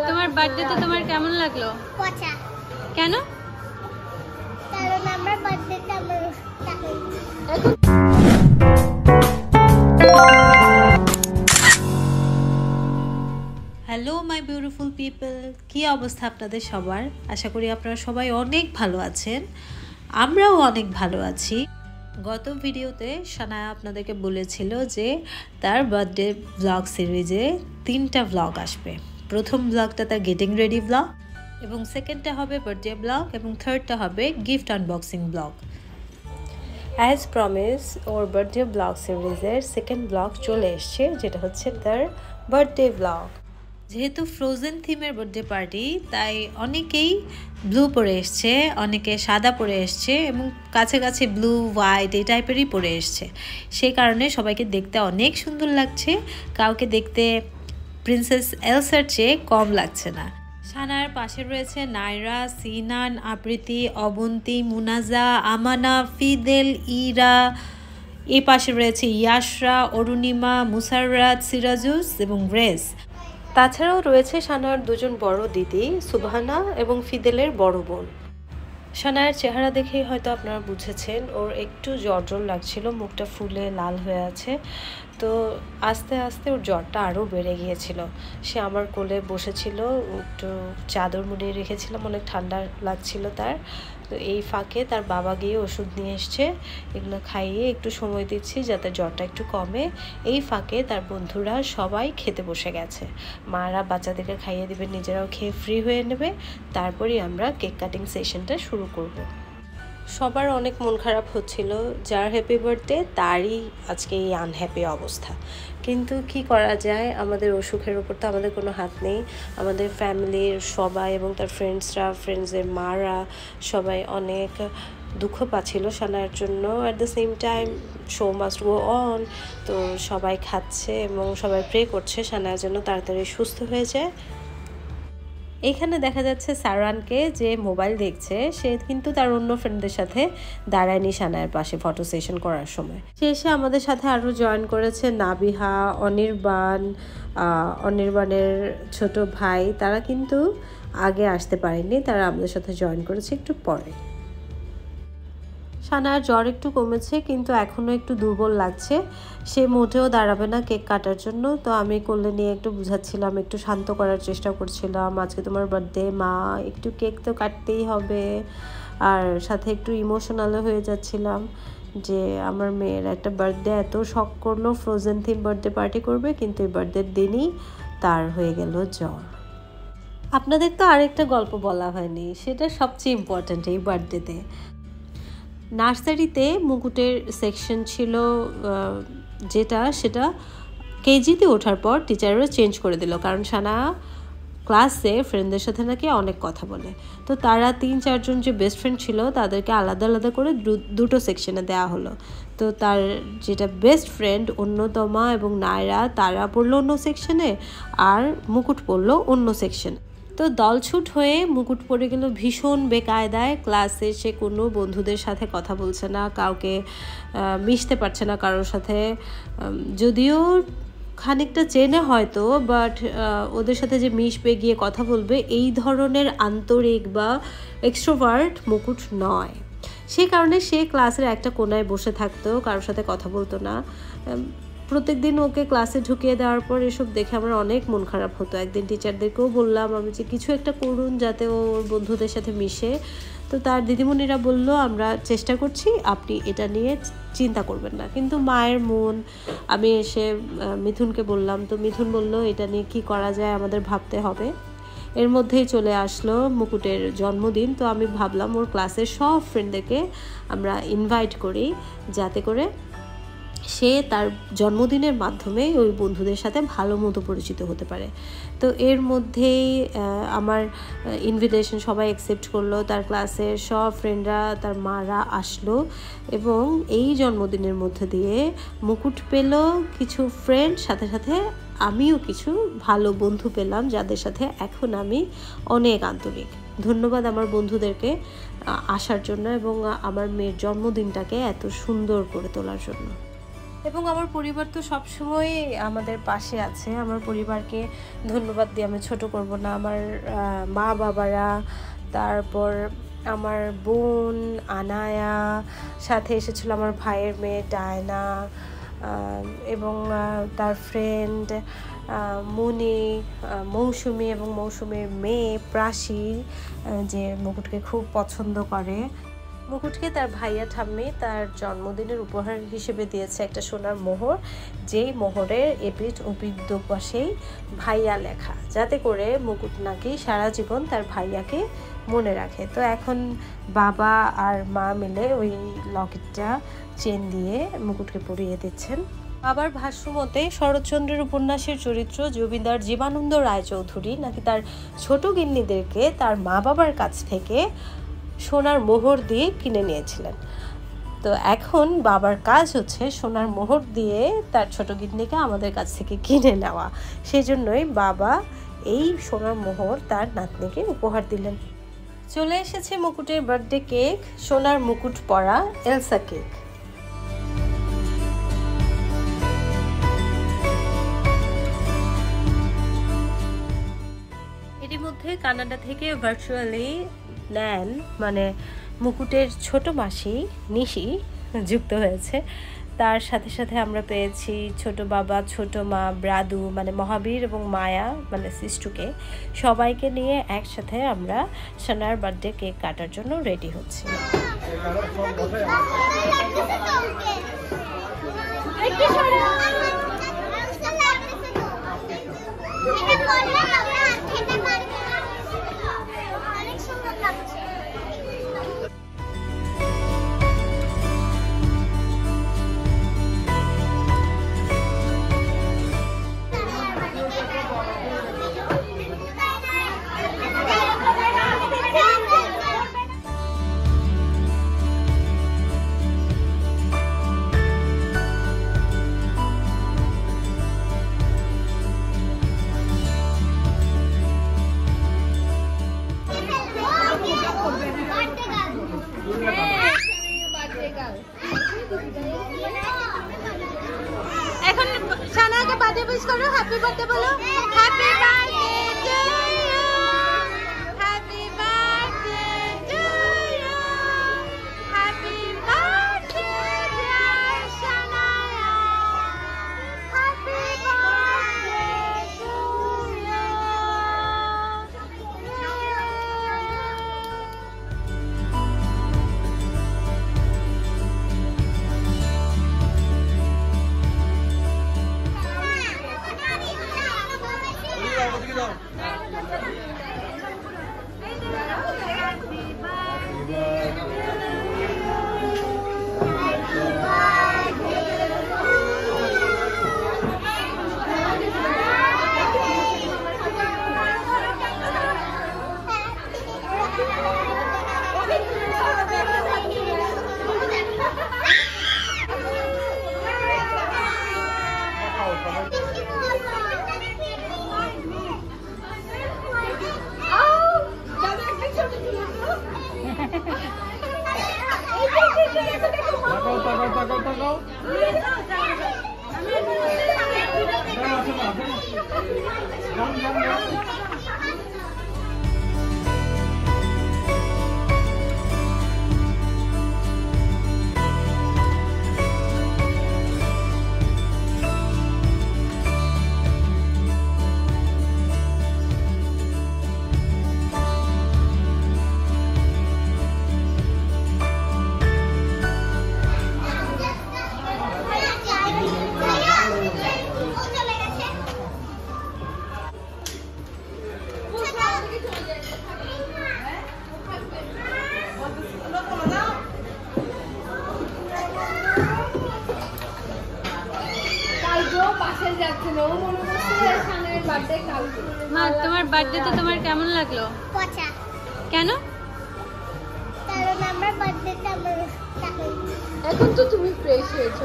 তোমার বার্থডেতে তোমার কেমন লাগলো? পচা। কেন? কারণ আমার বার্থডেতে আমার হ্যালো মাই বিউটিফুল পিপল, কী অবস্থা আপনাদের সবার? আশা করি আপনারা সবাই অনেক ভালো আছেন, আমরাও অনেক ভালো আছি। গত ভিডিওতে সানায়া আপনাদেরকে বলেছিল যে তার বার্থডে ব্লগ সিরিজে 3টা ব্লগ আসবে। প্রথম ব্লগটা তার গেটিং রেডি ব্লগ, এবং সেকেন্ডটা হবে বার্থডে ব্লগ, এবং থার্ডটা হবে gift unboxing vlog. As promise ওর বার্থডে ব্লগ সিরিজের সেকেন্ড ব্লগ চলে এসছে, যেটা হচ্ছে তার বার্থডে ব্লগ। যেহেতু ফ্রোজেন থিমের বার্থডে পার্টি, তাই অনেকেই ব্লু পরে এসছে, অনেকে সাদা পরে এসছে, এবং কাছে কাছে ব্লু হোয়াইট এই টাইপেরই পরে এসছে। সেই কারণে সবাইকে দেখতে অনেক সুন্দর লাগছে, কাউকে দেখতে প্রিন্সেস এলসার চেয়ে কম লাগছে না। সানার পাশে রয়েছে নাইরা, সিনান, আবৃতি, অবন্তী, মুনাজা, আমানা, ফিদেল, ইরা। এই পাশে রয়েছে ইয়াশরা, অরুণিমা, মুসাররাত, সিরাজুস এবং গ্রেস। তাছাড়াও রয়েছে সানার দুজন বড় দিদি, সুবহানা এবং ফিদেলের বড় বোন। সানার চেহারা দেখেই হয়তো আপনারা বুঝেছেন ওর একটু জ্বর জ্বর লাগছিল, মুখটা ফুলে লাল হয়ে আছে। তো আস্তে আস্তে ওর জ্বরটা আরও বেড়ে গিয়েছিল। সে আমার কোলে বসেছিল, একটু চাদর মুড়িয়ে রেখেছিলাম, অনেক ঠান্ডা লাগছিল তার। তো এই ফাঁকে তার বাবা গিয়ে ওষুধ নিয়ে এসছে, এগুলো খাইয়ে একটু সময় দিচ্ছি যাতে জ্বরটা একটু কমে। এই ফাঁকে তার বন্ধুরা সবাই খেতে বসে গেছে। মারা বাচ্চাদেরকে খাইয়ে দেবে, নিজেরাও খেয়ে ফ্রি হয়ে নেবে, তারপরেই আমরা কেক কাটিং সেশনটা শুরু করব। সবার অনেক মন খারাপ হচ্ছিল, যার হ্যাপি বার্থডে তারই আজকে এই আনহ্যাপি অবস্থা। কিন্তু কি করা যায়, আমাদের অসুখের ওপর তো আমাদের কোনো হাত নেই। আমাদের ফ্যামিলির সবাই এবং তার ফ্রেন্ডসের মারা সবাই অনেক দুঃখ পাচ্ছিল সানার জন্য। At the same time show must go on. তো সবাই খাচ্ছে এবং সবাই প্রে করছে সানার জন্য তাড়াতাড়ি সুস্থ হয়ে যায়। এখানে দেখা যাচ্ছে সারানকে, যে মোবাইল দেখছে, সে কিন্তু তার অন্য ফ্রেন্ডদের সাথে দাঁড়ায়নি সানায়ের পাশে ফটো সেশন করার সময়। সে এসে আমাদের সাথে আরও জয়েন করেছে নাবিহা, অনির্বাণের ছোট ভাই। তারা কিন্তু আগে আসতে পারেনি, তারা আমাদের সাথে জয়েন করেছে একটু পরে। সানার জ্বর একটু কমেছে, কিন্তু এখনও একটু দুর্বল লাগছে। সে মোটেও দাঁড়াবে না কেক কাটার জন্য। তো আমি কোলে নিয়ে একটু বুঝাচ্ছিলাম, একটু শান্ত করার চেষ্টা করছিলাম। আজকে তোমার বার্থডে মা, একটু কেক তো কাটতেই হবে। আর সাথে একটু ইমোশনালও হয়ে যাচ্ছিলাম যে আমার মেয়ের একটা বার্থডে এত শখ করলো, ফ্রোজেন থিম বার্থডে পার্টি করবে, কিন্তু এই বার্থডের দিনই তার হয়ে গেল জ্বর। আপনাদের তো আরেকটা গল্প বলা হয়নি, সেটা সবচেয়ে ইম্পর্ট্যান্ট এই বার্থডেতে। নার্সারিতে মুকুটের সেকশন ছিল, সেটা কেজিতে ওঠার পর টিচাররা চেঞ্জ করে দিল, কারণ সানা ক্লাসে ফ্রেন্ডদের সাথে নাকি অনেক কথা বলে। তো তারা 3-4 জন যে বেস্ট ফ্রেন্ড ছিল তাদেরকে আলাদা আলাদা করে দুটো সেকশনে দেওয়া হলো। তো তার যেটা বেস্ট ফ্রেন্ড অন্যতমা এবং নায়রা, তারা পড়লো অন্য সেকশনে, আর মুকুট পড়লো অন্য সেকশনে। তো দলছুট হয়ে মুকুট পড়ে গেল ভীষণ বেকায়দায়। ক্লাসে সে কোনো বন্ধুদের সাথে কথা বলছে না, কাউকে মিশতে পারছে না কারোর সাথে, যদিও খানিকটা চেনে হয়তো, বাট ওদের সাথে যে মিশবে, গিয়ে কথা বলবে, এই ধরনের আন্তরিক বা এক্সট্রোভার্ট মুকুট নয়। সে কারণে সে ক্লাসের একটা কোনায় বসে থাকতো, কারোর সাথে কথা বলতো না। প্রত্যেকদিন ওকে ক্লাসে ঢুকিয়ে দেওয়ার পর এসব দেখে আমার অনেক মন খারাপ হতো। একদিন টিচারদেরকেও বললাম আমি যে কিছু একটা করুন যাতে ওর বন্ধুদের সাথে মিশে। তো তার দিদিমণিরা বলল আমরা চেষ্টা করছি, আপনি এটা নিয়ে চিন্তা করবেন না। কিন্তু মায়ের মন, আমি এসে মিথুনকে বললাম, তো মিথুন বলল এটা নিয়ে কি করা যায়, আমাদের ভাবতে হবে। এর মধ্যেই চলে আসলো মুকুটের জন্মদিন। তো আমি ভাবলাম ওর ক্লাসের সব ফ্রেন্ডদেরকে আমরা ইনভাইট করি, যাতে করে সে তার জন্মদিনের মাধ্যমে ওই বন্ধুদের সাথে ভালো মতো পরিচিত হতে পারে। তো এর মধ্যেই আমার ইনভিটেশন সবাই অ্যাকসেপ্ট করলো। তার ক্লাসের সব ফ্রেন্ডরা, তার মারা আসলো, এবং এই জন্মদিনের মধ্যে দিয়ে মুকুট পেল কিছু ফ্রেন্ড, সাথে সাথে আমিও কিছু ভালো বন্ধু পেলাম, যাদের সাথে এখন আমি অনেক আন্তরিক। ধন্যবাদ আমার বন্ধুদেরকে আসার জন্য এবং আমার মেয়ের জন্মদিনটাকে এত সুন্দর করে তোলার জন্য। এবং আমার পরিবার তো সবসময় আমাদের পাশে আছে। আমার পরিবারকে ধন্যবাদ দিয়ে আমি ছোট করব না। আমার মা বাবারা, তারপর আমার বোন আনায়া, সাথে এসেছিল আমার ভাইয়ের মেয়ে ডায়না, এবং তার ফ্রেন্ড মুনি, মৌসুমি এবং মৌসুমীর মেয়ে প্রাসী, যে মুকুটকে খুব পছন্দ করে। মুকুটকে তার ভাইয়া ঠাম্মি তার জন্মদিনের উপহার হিসেবে দিয়েছে একটা সোনার মোহর, যেই মোহরের এপিঠ ওপিঠ দুপাশেই ভাইয়া লেখা, যাতে করে মুকুট নাকি সারা জীবন তার ভাইয়াকে মনে রাখে। তো এখন বাবা আর মা মিলে ওই লকেটটা চেন দিয়ে মুকুটকে পরিয়ে দিচ্ছেন। বাবার ভাষ্য মতে শরৎচন্দ্রের উপন্যাসের চরিত্র জমিদার জীবানন্দ রায়চৌধুরী নাকি তার ছোট গিন্নিদেরকে তার মা বাবার কাছ থেকে সোনার মোহর দিয়ে কিনে নিয়েছিলেন। তো এখন বাবার কাজ হচ্ছে সোনার মোহর দিয়ে তার ছোট গিন্নিকে আমাদের কাছ থেকে কিনে নেওয়া। সেই জন্যই বাবা এই সোনার মোহর তার নাতনিকে উপহার দিলেন। চলে এসেছে মুকুটের বার্থডে কেক, সোনার মুকুট পরা এলসা কেক। এরই মধ্যে কানাডা থেকে ভার্চুয়ালি ন্যান মানে মুকুটের ছোট মাসি নিশি যুক্ত হয়েছে। তার সাথে সাথে আমরা পেয়েছি ছোট বাবা, ছোট মা, ব্রাদু মানে মহাবীর এবং মায়া মানে সিস্টুকে। সবাইকে নিয়ে একসাথে আমরা সোনার বার্থডে কেক কাটার জন্য রেডি হচ্ছি। এখন সানাকে বার্থডে উইশ করো, হ্যাপি বার্থডে বলো। Happy birthday to you, happy birthday to you, happy birthday dear Sanaya, happy birthday to you. মা, তোমার বার্থডেতে তোমার কেমন লাগলো? পচা। কেন? কারণ আমার বার্থডেতে আমার এখন তো তুমি ফ্রেশ হয়েছো।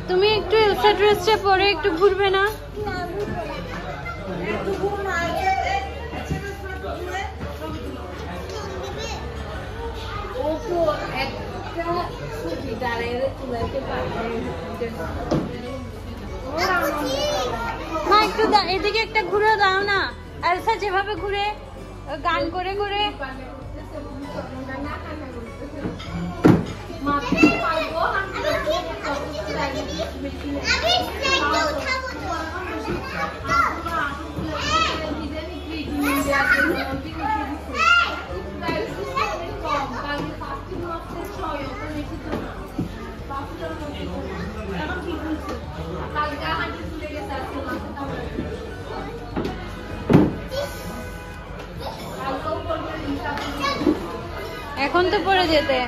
তুমি একটু এলসা ড্রেসটা পরে একটু ঘুরবে না? মা একটু এদিকে একটা ঘুরে দাও না। এলসা যেভাবে ঘুরে গান করে করে এখন তো পড়ে যেতে।